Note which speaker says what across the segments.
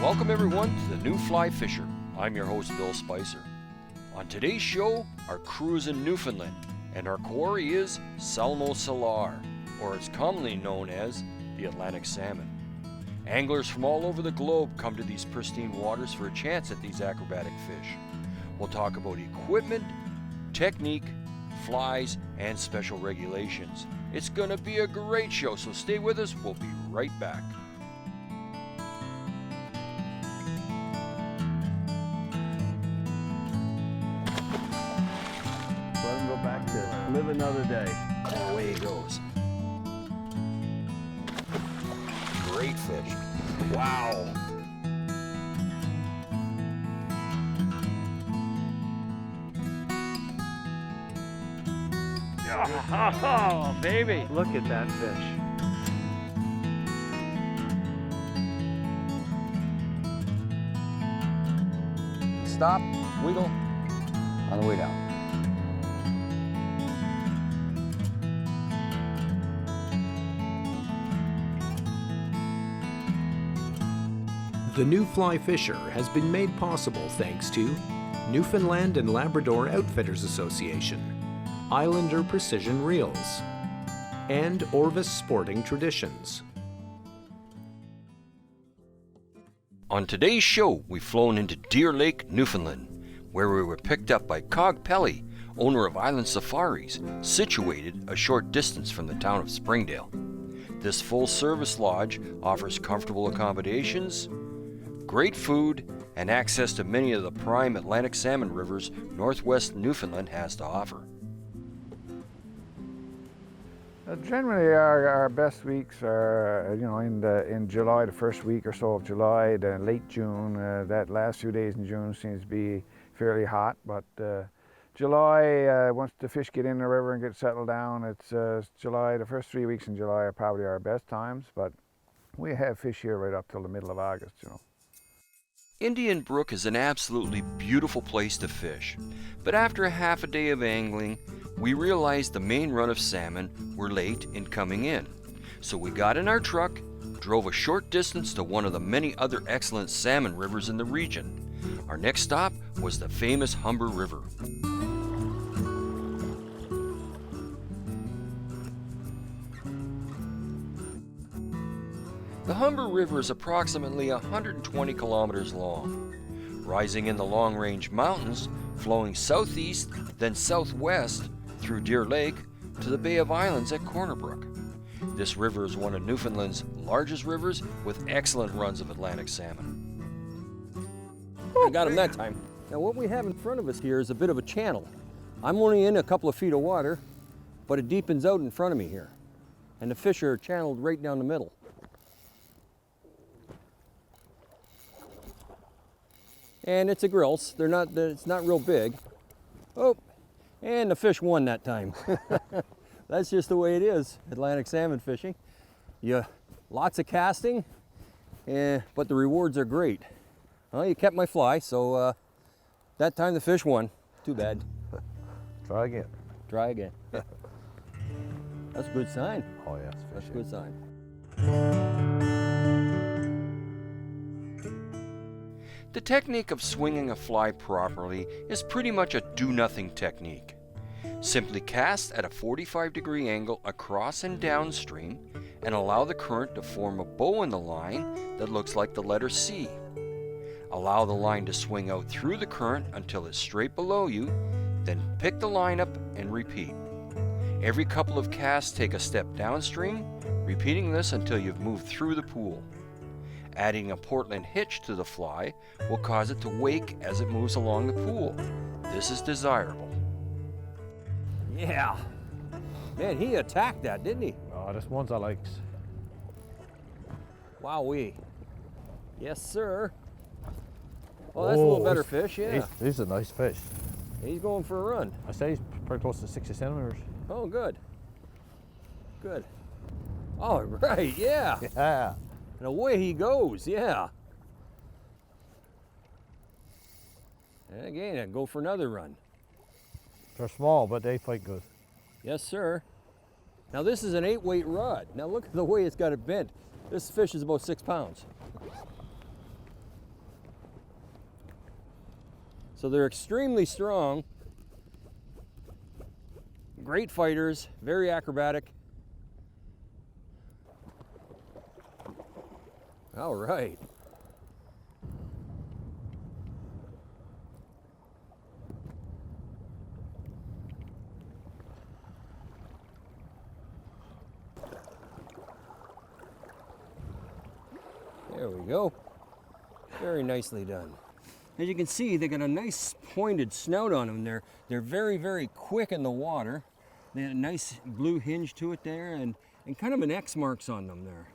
Speaker 1: Welcome everyone to the New Fly Fisher. I'm your host Bill Spicer. On today's show, our crew is in Newfoundland and our quarry is Salmon, or it's commonly known as the Atlantic salmon. Anglers from all over the globe come to these pristine waters for a chance at these acrobatic fish. We'll talk about equipment, technique, flies, and special regulations. It's going to be a great show, so stay with us. We'll be right back.
Speaker 2: Let him go back to live another day.
Speaker 1: Away he goes. Great fish. Wow.
Speaker 2: Oh, baby. Look at that fish.
Speaker 1: Stop, wiggle, on the way down.
Speaker 3: The New Fly Fisher has been made possible thanks to Newfoundland and Labrador Outfitters Association, Islander Precision Reels, and Orvis Sporting Traditions.
Speaker 1: On today's show, we've flown into Deer Lake, Newfoundland, where we were picked up by Cog Pelly, owner of Island Safaris, situated a short distance from the town of Springdale. This full-service lodge offers comfortable accommodations, great food, and access to many of the prime Atlantic salmon rivers northwest Newfoundland has to offer.
Speaker 4: Generally, our best weeks are, in July, the first week or so of July, then late June. That last few days in June seems to be fairly hot, but July, once the fish get in the river and get settled down, it's July. The first 3 weeks in July are probably our best times, but we have fish here right up till the middle of August,
Speaker 1: Indian Brook is an absolutely beautiful place to fish, but after a half a day of angling, we realized the main run of salmon were late in coming in. So we got in our truck, drove a short distance to one of the many other excellent salmon rivers in the region. Our next stop was the famous Humber River. The Humber River is approximately 120 kilometers long, rising in the Long Range Mountains, flowing southeast, then southwest through Deer Lake to the Bay of Islands at Corner Brook. This river is one of Newfoundland's largest rivers with excellent runs of Atlantic salmon.
Speaker 5: I got him that time. Now what we have in front of us here is a bit of a channel. I'm only in a couple of feet of water, but it deepens out in front of me here. And the fish are channeled right down the middle. And it's a grilse. It's not real big. Oh, and the fish won that time. That's just the way it is, Atlantic salmon fishing. Lots of casting, but the rewards are great. Well, you kept my fly, so that time the fish won. Too bad.
Speaker 2: Try again.
Speaker 5: Try again. That's a good sign.
Speaker 2: Oh, yes.
Speaker 5: That's a good sign.
Speaker 1: The technique of swinging a fly properly is pretty much a do-nothing technique. Simply cast at a 45-degree angle across and downstream and allow the current to form a bow in the line that looks like the letter C. Allow the line to swing out through the current until it's straight below you, then pick the line up and repeat. Every couple of casts take a step downstream, repeating this until you've moved through the pool. Adding a Portland hitch to the fly will cause it to wake as it moves along the pool. This is desirable.
Speaker 5: Yeah. Man, he attacked that, didn't he?
Speaker 2: Oh, this one's I likes.
Speaker 5: Wowee. Yes, sir. Oh, that's a little better fish, yeah.
Speaker 2: He's a nice fish.
Speaker 5: He's going for a run.
Speaker 2: I say he's pretty close to 60 centimeters.
Speaker 5: Oh, good. Good. All right, yeah.
Speaker 2: Yeah.
Speaker 5: And away he goes, yeah. And again, I'd go for another run.
Speaker 2: They're small, but they fight good.
Speaker 5: Yes, sir. Now this is an 8-weight rod. Now look at the way it's got it bent. This fish is about 6 pounds. So they're extremely strong, great fighters, very acrobatic. All right. There we go. Very nicely done. As you can see, they got a nice pointed snout on them. They're very, very quick in the water. They had a nice blue hinge to it there, and kind of an X marks on them there.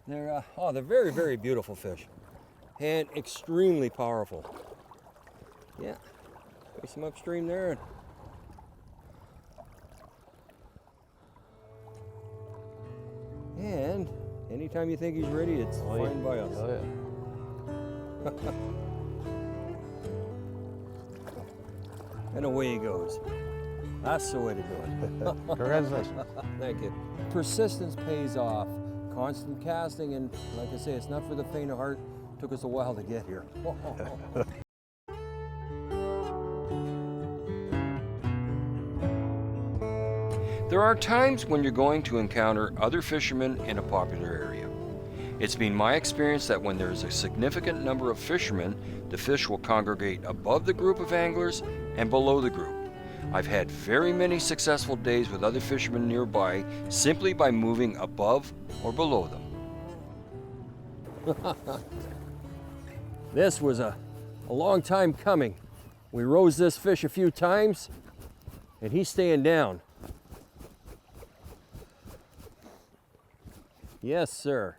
Speaker 5: They're very, very beautiful fish, and extremely powerful. Yeah, there's some upstream there. And anytime you think he's ready, it's fine by us.
Speaker 6: Oh, yeah.
Speaker 5: And away he goes. That's the way to do it.
Speaker 6: Congratulations.
Speaker 5: Thank you. Persistence pays off. Constant casting, and like I say, it's not for the faint of heart. Took us a while to get here.
Speaker 1: There are times when you're going to encounter other fishermen in a popular area. It's been my experience that when there is a significant number of fishermen, the fish will congregate above the group of anglers and below the group. I've had very many successful days with other fishermen nearby simply by moving above or below them.
Speaker 5: This was a long time coming. We rose this fish a few times, and he's staying down. Yes, sir.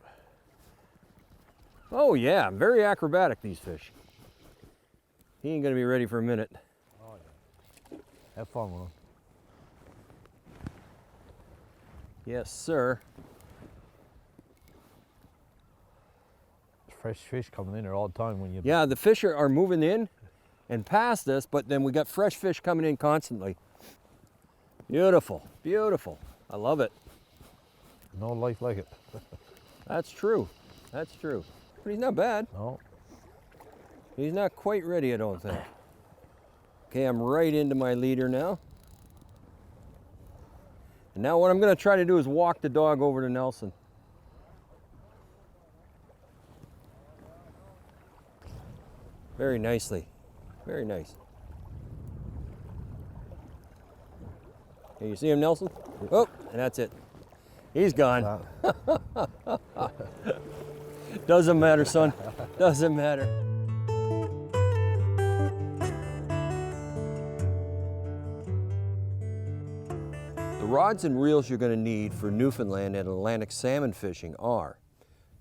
Speaker 5: Oh yeah, very acrobatic, these fish. He ain't gonna be ready for a minute.
Speaker 6: Have fun with them.
Speaker 5: Yes, sir.
Speaker 6: Fresh fish coming in there all the time when you.
Speaker 5: Yeah, the fish are moving in and past us, but then we got fresh fish coming in constantly. Beautiful, beautiful. I love it.
Speaker 6: No life like it.
Speaker 5: That's true. That's true. But he's not bad.
Speaker 6: No.
Speaker 5: He's not quite ready, I don't think. Okay, I'm right into my leader now. And now what I'm going to try to do is walk the dog over to Nelson. Very nicely. Very nice. Hey, you see him, Nelson? Oh, and that's it. He's gone. Doesn't matter, son. Doesn't matter. The rods and reels you're going to need for Newfoundland and Atlantic salmon fishing are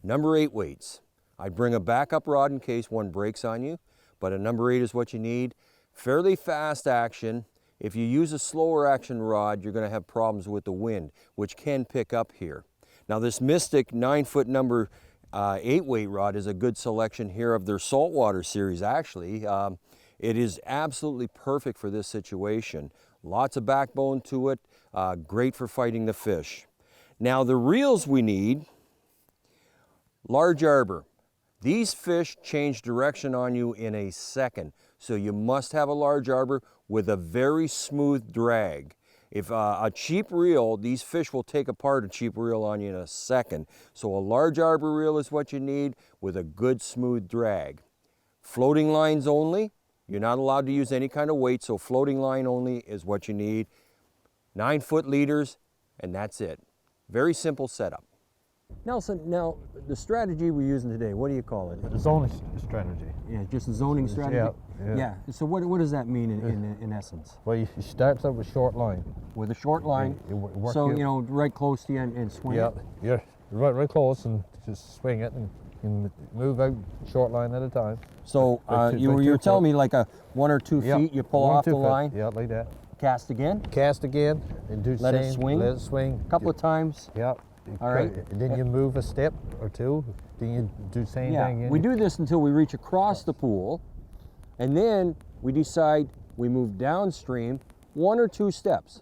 Speaker 5: number 8 weights. I'd bring a backup rod in case one breaks on you, but a number 8 is what you need. Fairly fast action. If you use a slower action rod, you're going to have problems with the wind, which can pick up here. Now this Mystic 9-foot number 8 weight rod is a good selection here of their saltwater series actually. It is absolutely perfect for this situation. Lots of backbone to it, great for fighting the fish. Now the reels we need, large arbor. These fish change direction on you in a second, so you must have a large arbor with a very smooth drag. If a cheap reel, these fish will take apart a cheap reel on you in a second. So a large arbor reel is what you need with a good smooth drag. Floating lines only. You're not allowed to use any kind of weight, so floating line only is what you need. 9-foot leaders, and that's it. Very simple setup. Nelson, now the strategy we're using today, what do you call it?
Speaker 6: The zoning strategy.
Speaker 5: Yeah, just a zoning strategy?
Speaker 6: Yeah.
Speaker 5: So what does that mean in essence?
Speaker 6: Well, you start out with short line.
Speaker 5: With a short line,
Speaker 6: You work
Speaker 5: so
Speaker 6: your-
Speaker 5: you know, right close to you and swing
Speaker 6: Yeah,
Speaker 5: it?
Speaker 6: you're right close and just swing it and move out short line at a time.
Speaker 5: So
Speaker 6: Like
Speaker 5: you were
Speaker 6: 2
Speaker 5: telling
Speaker 6: foot.
Speaker 5: me like a 1 or 2
Speaker 6: Yeah,
Speaker 5: feet, you pull
Speaker 6: 1 or
Speaker 5: off
Speaker 6: 2
Speaker 5: the
Speaker 6: foot.
Speaker 5: line,
Speaker 6: Yeah, like that.
Speaker 5: cast again,
Speaker 6: Cast again and do
Speaker 5: Let it
Speaker 6: same.
Speaker 5: swing?
Speaker 6: Let it swing.
Speaker 5: a couple of times.
Speaker 6: Yeah.
Speaker 5: All right.
Speaker 6: And then you move a step or two. Then you do same
Speaker 5: Yeah,
Speaker 6: thing.
Speaker 5: we do this until we reach across the pool, and then we decide we move downstream 1 or 2 steps.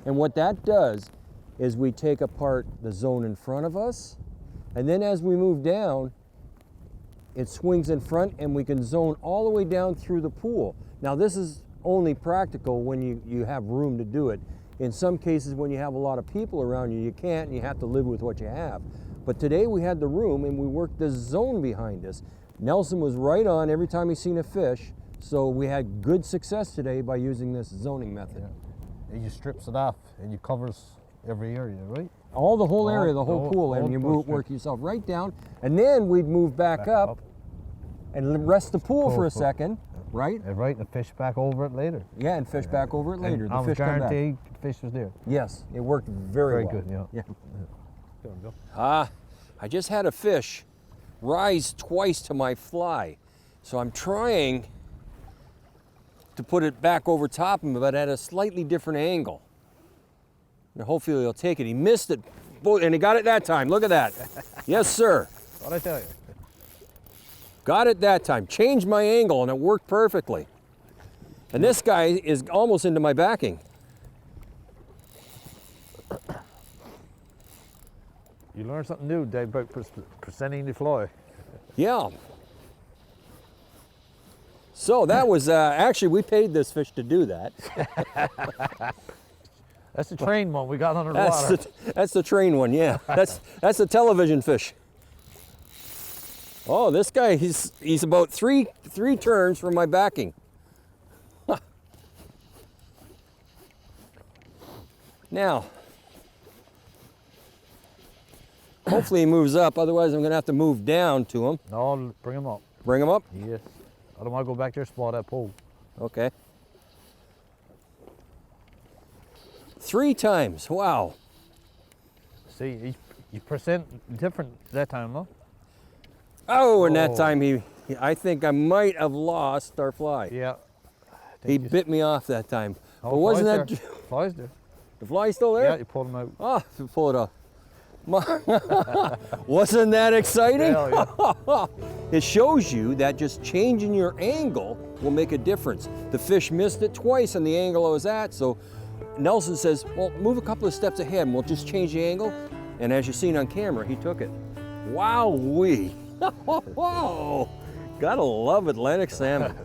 Speaker 5: And what that does is we take apart the zone in front of us, and then as we move down, it swings in front, and we can zone all the way down through the pool. Now this is only practical when you have room to do it. In some cases, when you have a lot of people around you, you can't, and you have to live with what you have. But today we had the room, and we worked the zone behind us. Nelson was right on every time he seen a fish, so we had good success today by using this zoning method.
Speaker 6: Yeah. And you strips it off and you covers every area, right?
Speaker 5: All the whole area, the whole pool, and you work yourself right down, and then we'd move back up and rest the pool for a second, right?
Speaker 6: And right, and fish back over it later.
Speaker 5: Yeah, and fish back over it later.
Speaker 6: I was guaranteed the fish was there.
Speaker 5: Yes, it worked very well.
Speaker 6: Good, yeah.
Speaker 5: I just had a fish rise twice to my fly, so I'm trying to put it back over top of him, but at a slightly different angle. And hopefully he'll take it. He missed it, and he got it that time. Look at that. Yes, sir.
Speaker 6: What'd I tell you?
Speaker 5: Got it that time. Changed my angle, and it worked perfectly. And this guy is almost into my backing.
Speaker 6: You learn something new, Dave, about presenting the fly.
Speaker 5: Yeah. So that was, actually we paid this fish to do that.
Speaker 6: That's the train one we got under the water.
Speaker 5: That's the train one, yeah. That's the television fish. Oh, this guy, he's about three turns from my backing. Now, hopefully he moves up, otherwise I'm gonna have to move down to him.
Speaker 6: No, bring him up.
Speaker 5: Bring him up?
Speaker 6: Yes. I don't want to go back there and spot that pole.
Speaker 5: Okay. 3 times, wow.
Speaker 6: See, you present different that time, though.
Speaker 5: Oh, and that time I think I might have lost our fly.
Speaker 6: Yeah.
Speaker 5: He bit me off that time.
Speaker 6: Oh,
Speaker 5: but wasn't that...
Speaker 6: there. Fly's there.
Speaker 5: The fly's still there?
Speaker 6: Yeah, you pulled him out.
Speaker 5: Oh, pull it off. Wasn't that exciting?
Speaker 6: Hell yeah.
Speaker 5: It shows you that just changing your angle will make a difference. The fish missed it twice on the angle I was at, so Nelson says, well, move a couple of steps ahead and we'll just change the angle. And as you've seen on camera, he took it. Wow-wee. Gotta love Atlantic salmon.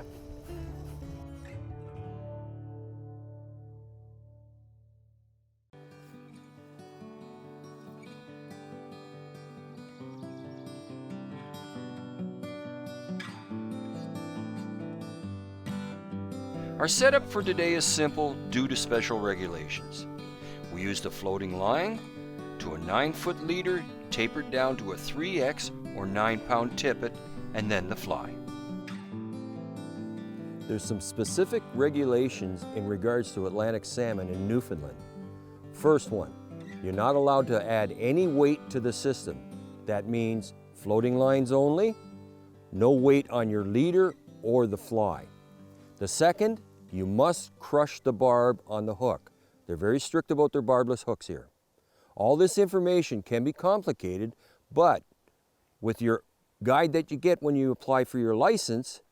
Speaker 1: Our setup for today is simple due to special regulations. We used a floating line to a 9-foot leader tapered down to a 3X or 9-pound tippet, and then the fly.
Speaker 5: There's some specific regulations in regards to Atlantic salmon in Newfoundland. First one, you're not allowed to add any weight to the system. That means floating lines only, no weight on your leader or the fly. The second, you must crush the barb on the hook. They're very strict about their barbless hooks here. All this information can be complicated, but with your guide that you get when you apply for your license,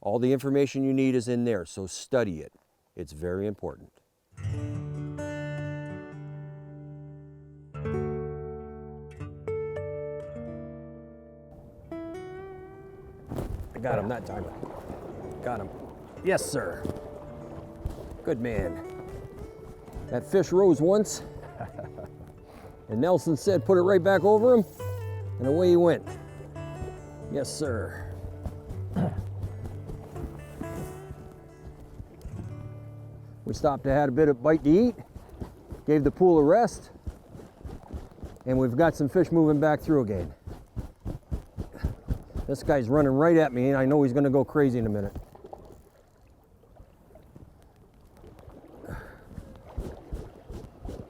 Speaker 5: all the information you need is in there, so study it. It's very important. I got him that time. Got him. Yes, sir. Good man. That fish rose once, and Nelson said, put it right back over him, and away he went. Yes, sir. We stopped to have a bit of bite to eat, gave the pool a rest, and we've got some fish moving back through again. This guy's running right at me, and I know he's gonna go crazy in a minute.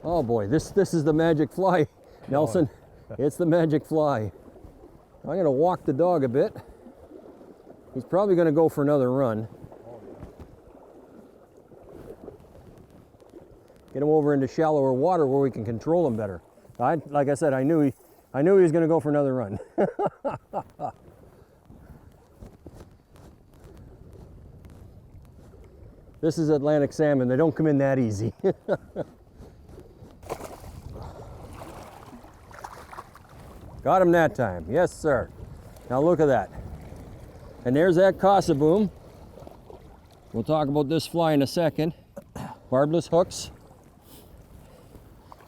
Speaker 5: Oh boy, this is the magic fly, Nelson. It's the magic fly. I'm gonna walk the dog a bit. He's probably gonna go for another run. Get him over into shallower water where we can control him better. Like I said, I knew he was gonna go for another run. This is Atlantic salmon. They don't come in that easy. Got him that time. Yes, sir. Now look at that. And there's that Casa boom. We'll talk about this fly in a second. Barbless hooks.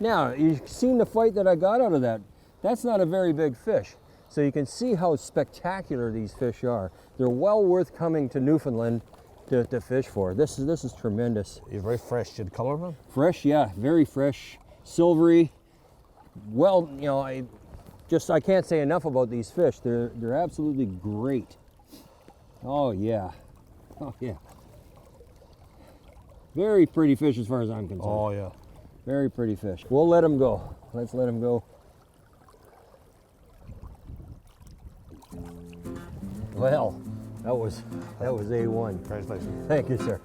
Speaker 5: Now, you've seen the fight that I got out of that. That's not a very big fish. So you can see how spectacular these fish are. They're well worth coming to Newfoundland to fish for. This is tremendous.
Speaker 6: You're very fresh. Did color of them?
Speaker 5: Fresh, yeah, very fresh, silvery. Well, you know, I can't say enough about these fish. They're absolutely great. Oh yeah, oh yeah. Very pretty fish as far as I'm concerned.
Speaker 6: Oh yeah.
Speaker 5: Very pretty fish. We'll let them go. Let's let them go. Well, that was A1.
Speaker 6: Congratulations.
Speaker 5: Thank you, sir.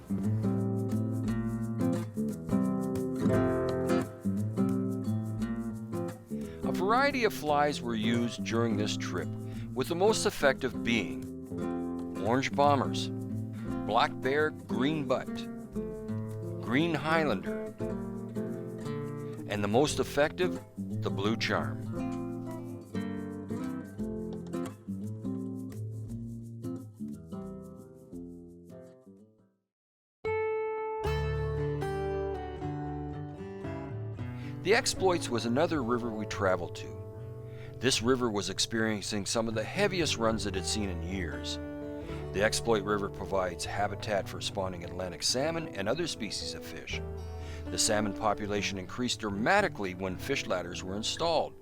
Speaker 1: A variety of flies were used during this trip, with the most effective being orange bombers, black bear green butt, green highlander, and the most effective, the blue charm. The Exploits was another river we traveled to. This river was experiencing some of the heaviest runs it had seen in years. The Exploit River provides habitat for spawning Atlantic salmon and other species of fish. The salmon population increased dramatically when fish ladders were installed,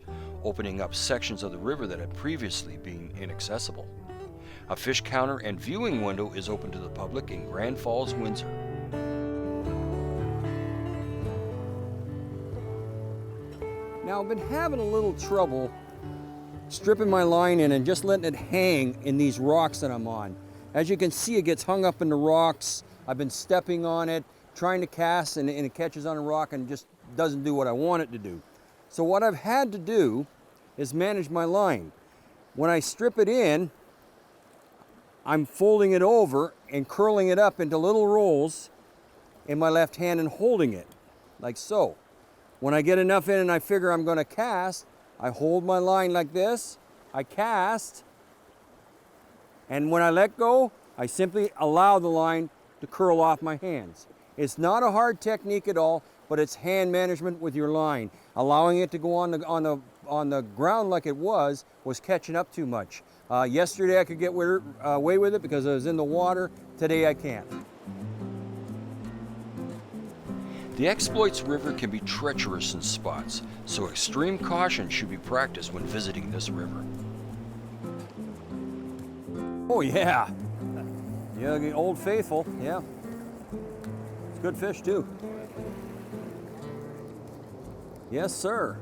Speaker 1: opening up sections of the river that had previously been inaccessible. A fish counter and viewing window is open to the public in Grand Falls, Windsor.
Speaker 5: Now, I've been having a little trouble stripping my line in and just letting it hang in these rocks that I'm on. As you can see, it gets hung up in the rocks. I've been stepping on it, trying to cast, and it catches on a rock and just doesn't do what I want it to do. So what I've had to do is manage my line. When I strip it in, I'm folding it over and curling it up into little rolls in my left hand and holding it, like so. When I get enough in and I figure I'm going to cast, I hold my line like this, I cast, and when I let go, I simply allow the line to curl off my hands. It's not a hard technique at all, but it's hand management with your line. Allowing it to go on the ground like it was catching up too much. Yesterday I could get away with it because I was in the water. Today I can't.
Speaker 1: The Exploits River can be treacherous in spots, so extreme caution should be practiced when visiting this river.
Speaker 5: Oh yeah, yeah, the Old Faithful, yeah. It's good fish too. Yes, sir.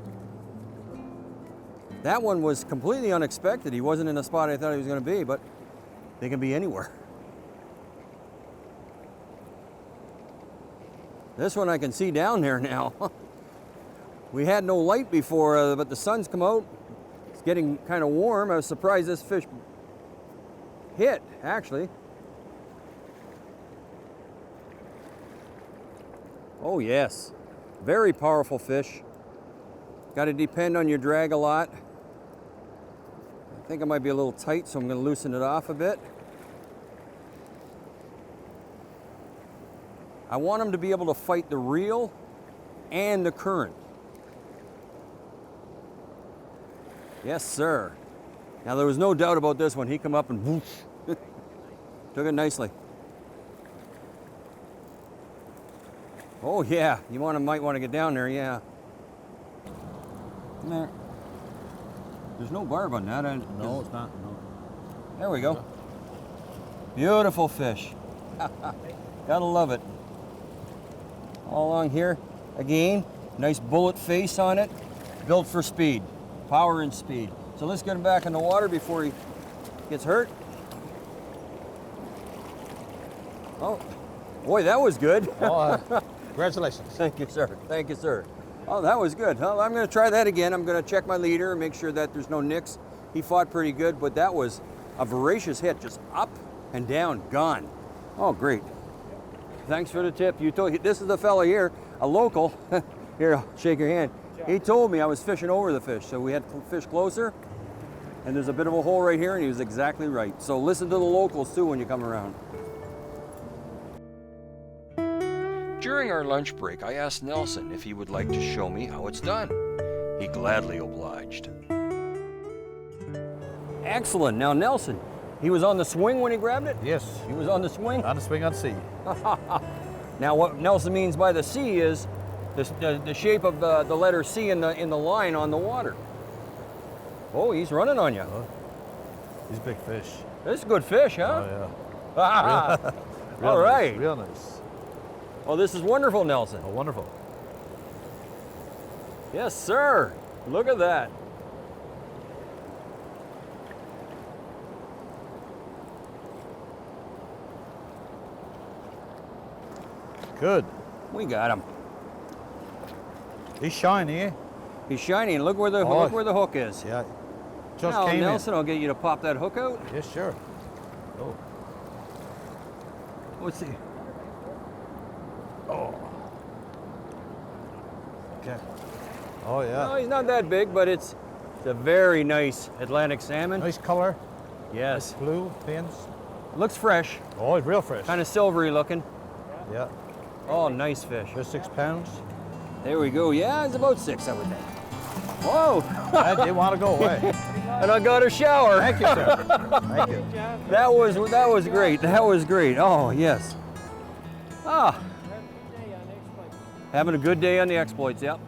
Speaker 5: That one was completely unexpected. He wasn't in the spot I thought he was going to be, but they can be anywhere. This one I can see down there now. We had no light before, but the sun's come out. It's getting kind of warm. I was surprised this fish hit, actually. Oh yes, very powerful fish. Got to depend on your drag a lot. I think it might be a little tight, so I'm going to loosen it off a bit. I want them to be able to fight the reel and the current. Yes, sir. Now there was no doubt about this one. He come up and whoosh, took it nicely. Oh yeah, you might want to get down there, yeah. There. There's no barb on that.
Speaker 6: No, it's not. No.
Speaker 5: There we go. Beautiful fish. Gotta love it. All along here, again, nice bullet face on it, built for speed, power and speed. So let's get him back in the water before he gets hurt. Oh, boy, that was good.
Speaker 6: Oh, congratulations.
Speaker 5: Thank you, sir. Thank you, sir. Oh, that was good. Well, I'm going to try that again. I'm going to check my leader and make sure that there's no nicks. He fought pretty good, but that was a voracious hit, just up and down, gone. Oh, great. Thanks for the tip. You told this is the fella here, a local. Here, I'll shake your hand. He told me I was fishing over the fish, so we had to fish closer. And there's a bit of a hole right here, and he was exactly right. So listen to the locals too when you come around.
Speaker 1: During our lunch break, I asked Nelson if he would like to show me how it's done. He gladly obliged.
Speaker 5: Excellent. Now Nelson, he was on the swing when he grabbed it?
Speaker 6: Yes.
Speaker 5: He was on the swing?
Speaker 6: On the swing on sea.
Speaker 5: Now what Nelson means by the C is the shape of the letter C in the line on the water. Oh, he's running on you.
Speaker 6: He's a big fish.
Speaker 5: This is good fish, huh?
Speaker 6: Oh, yeah. Real
Speaker 5: All
Speaker 6: nice,
Speaker 5: right.
Speaker 6: Real nice.
Speaker 5: Oh, this is wonderful, Nelson.
Speaker 6: Oh, wonderful.
Speaker 5: Yes, sir. Look at that.
Speaker 6: Good.
Speaker 5: We got him.
Speaker 6: He's shiny, eh?
Speaker 5: He's shiny, and look where the
Speaker 6: Oh.
Speaker 5: look where the hook is.
Speaker 6: Yeah. Just
Speaker 5: Now,
Speaker 6: came
Speaker 5: Nelson, I'll get you to pop that hook out.
Speaker 6: in. Yes, sure. Oh.
Speaker 5: Let's see.
Speaker 6: Oh. Okay. Oh, yeah.
Speaker 5: No, he's not that big, but it's a very nice Atlantic salmon.
Speaker 6: Nice color.
Speaker 5: Yes.
Speaker 6: Blue fins.
Speaker 5: Looks fresh,
Speaker 6: Oh, it's real fresh.
Speaker 5: kind of silvery looking.
Speaker 6: Yeah.
Speaker 5: Oh, nice fish.
Speaker 6: Just 6 pounds.
Speaker 5: There we go. Yeah, it's about 6, I would think. Whoa!
Speaker 6: I didn't want to go away.
Speaker 5: And I got a shower.
Speaker 6: Thank you, sir. Thank you.
Speaker 5: That was great. That was great. Oh, yes. Ah. Having a good day on the exploits, yep.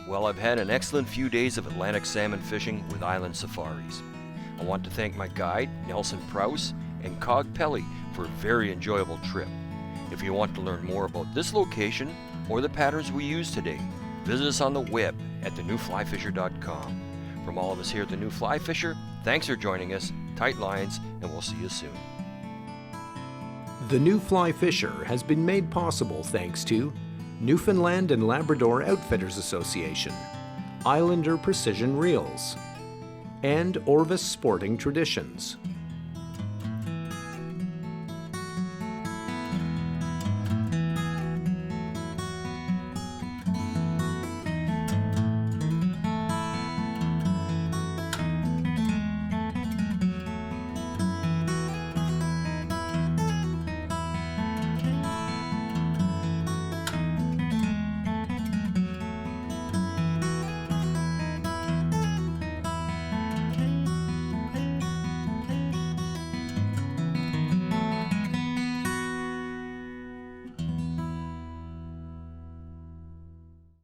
Speaker 1: Well, I've had an excellent few days of Atlantic salmon fishing with Island Safaris. I want to thank my guide, Nelson Prowse, and Cog Pelly for a very enjoyable trip. If you want to learn more about this location or the patterns we use today, visit us on the web at thenewflyfisher.com. From all of us here at The New Fly Fisher, thanks for joining us, tight lines, and we'll see you soon.
Speaker 3: The New Fly Fisher has been made possible thanks to Newfoundland and Labrador Outfitters Association, Islander Precision Reels, and Orvis Sporting Traditions.